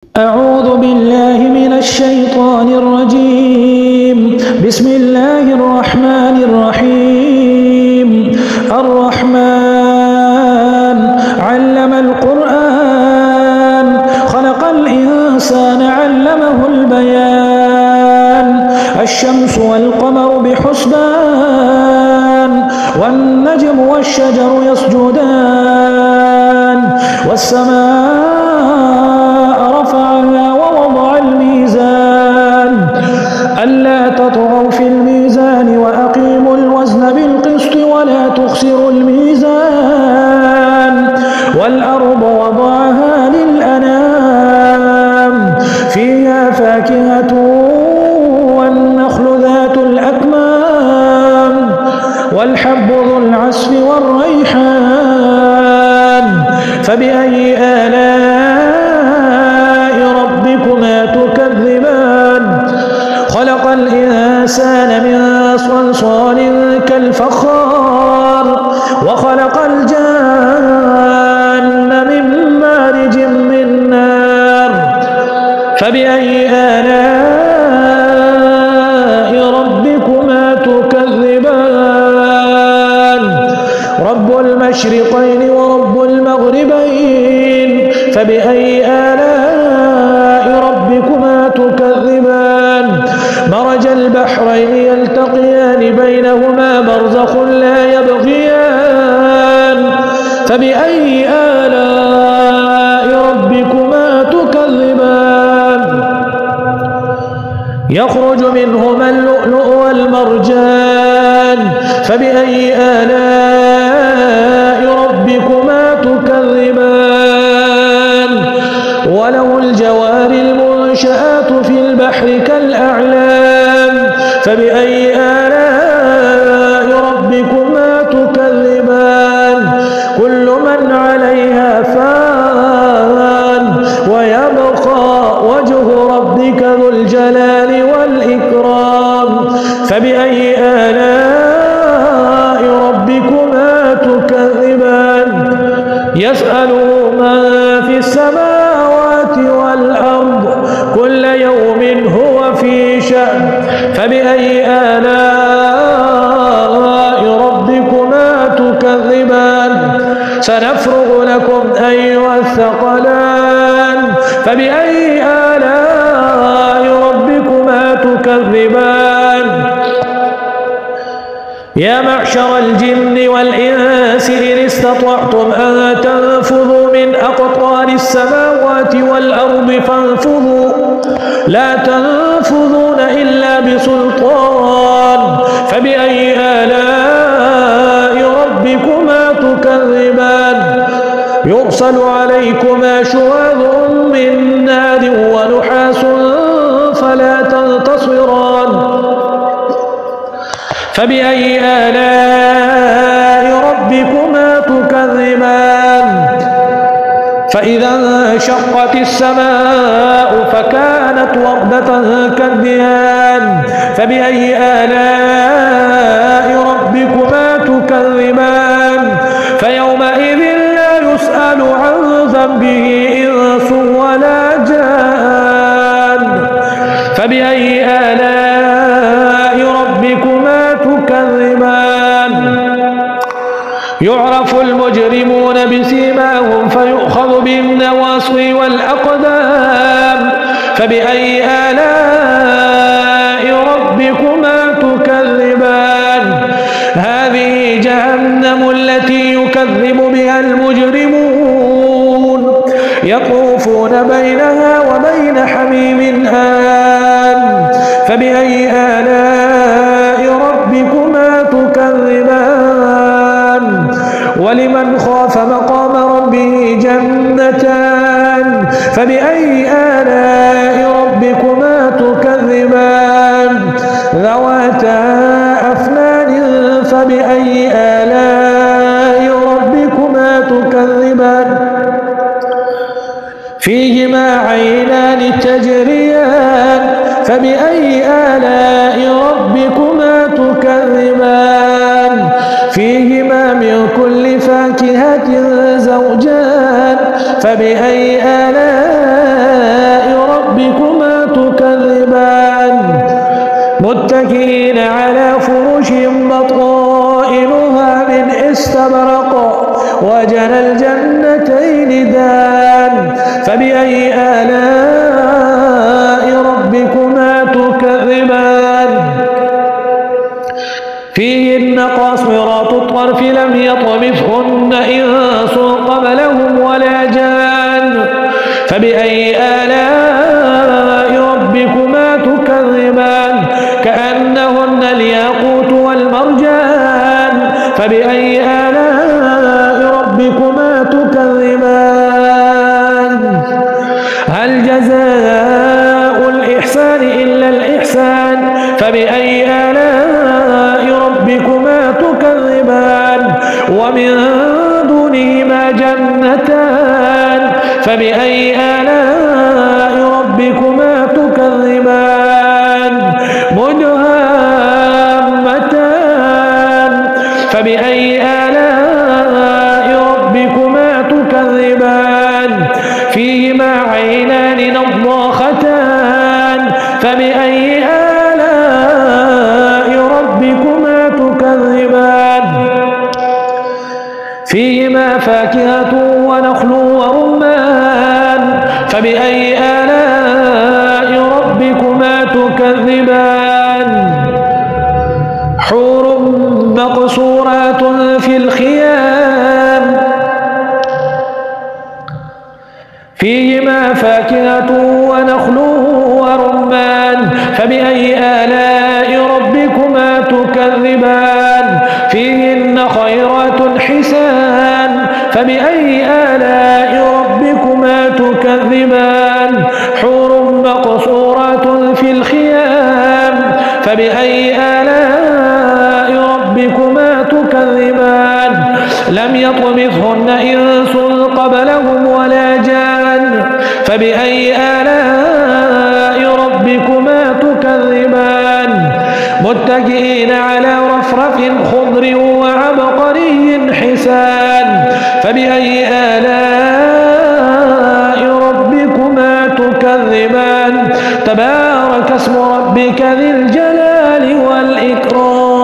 أعوذ بالله من الشيطان الرجيم. بسم الله الرحمن الرحيم. الرحمن علم القرآن خلق الإنسان علمه البيان. الشمس والقمر بحسبان والنجم والشجر يسجدان والسماء رفعها ووضع الميزان ألا تطغوا في الميزان وأقيموا الوزن بالقسط ولا تخسروا الميزان والأرض وضعها للأنام فيها فاكهة والنخل ذات الأكمام والحب ذو العصف والريحان فبأي آلاء ربكما تكذبان. خلق الإنسان من صلصال كالفخار وخلق الجان من مارج من نار فبأي آلاء ربكما تكذبان. رب المشرقين ورب المغربين فبأي آلاء ربكما تكذبان. مرج البحرين يلتقيان بينهما برزخ لا يبغيان فبأي آلاء ربكما تكذبان. يخرج منهما اللؤلؤ والمرجان فبأي آلاء ربكما تكذبان. وله الجوار المنشآت في البحر كالأعلام فبأي آلاء ربكما تكذبان. كل من عليها فان ويبقى وجه ربك ذو الجلال والإكرام فبأي آلاء ربكما تكذبان. يسأله من في السماوات والأرض كل يوم هو في شأن فبأي آلاء ربكما تكذبان. سنفرغ لكم أيها الثقلان فبأي آلاء ربكما تكذبان. يا معشر الجن والإنس إن استطعتم أن تنفذوا من أقطار السماوات والأرض فانفذوا لا تنفذون إلا بسلطان فبأي آلاء ربكما تكذبان. يرسل عليكما شواظ من نار ونحاس فلا تنتصران فبأي آلاء ربكما تكذبان. فإذا انشقت السماء فكانت وردة كالدهان فبأي آلاء ربكما تكذبان. فيومئذ لا يسأل عن ذنبه إنس ولا جان فبأي آلاء ربكما تكذبان. يعرف المجرمون بسيماهم فيؤخذ بالنواصي والأقدام فبأي آلاء ربكما تكذبان. هذه جهنم التي يكذب بها المجرمون يطوفون بينها وبين حميم آن فبأي آلاء ربكما تكذبان. ولمن خاف مقام ربه جنتان فبأي آلاء ربكما تكذبان. ذواتا أفنان فبأي آلاء ربكما تكذبان. فيهما عينان تجريان فبأي آلاء ربكما تكذبان. فيهما من كل فاكهة زوجان فبأي آلاء متكئين على فرش بطائنها من استبرق وجنى الجنتين دان فبأي آلاء ربكما تكذبان فيهن قاصرات الطرف لم يطمثهن إنس قبلهم ولا جان فبأي آلاء ربكما تكذبان كأنهن الياقوت والمرجان فبأي آلاء ربكما تكذبان هل جزاء الإحسان إلا الإحسان فبأي آلاء ربكما تكذبان ومن دونهما جنتان فبأي آلاء ربكما تكذبان مدهامتان فبأي آلاء ربكما تكذبان فيهما عينان نضاختان فبأي آلاء ربكما تكذبان فيهما فاكهة ونخل ورمان فبأي آلاء ربكما تكذبان حور مقصورات في الخيام فيهما فاكهة ونخل ورمان فبأي آلاء ربكما تكذبان فيهن خيرات حسان فبأي آلاء ربكما تكذبان حور مقصورات في الخيام فبأي آلاء ربكما تكذبان لم يطمثهن إنس قبلهم ولا جان فبأي آلاء ربكما تكذبان متكئين على رفرف خضر وعبقري حسان فبأي آلاء ربكما تكذبان تبارك اسم ربك ذي الجلال والإكرام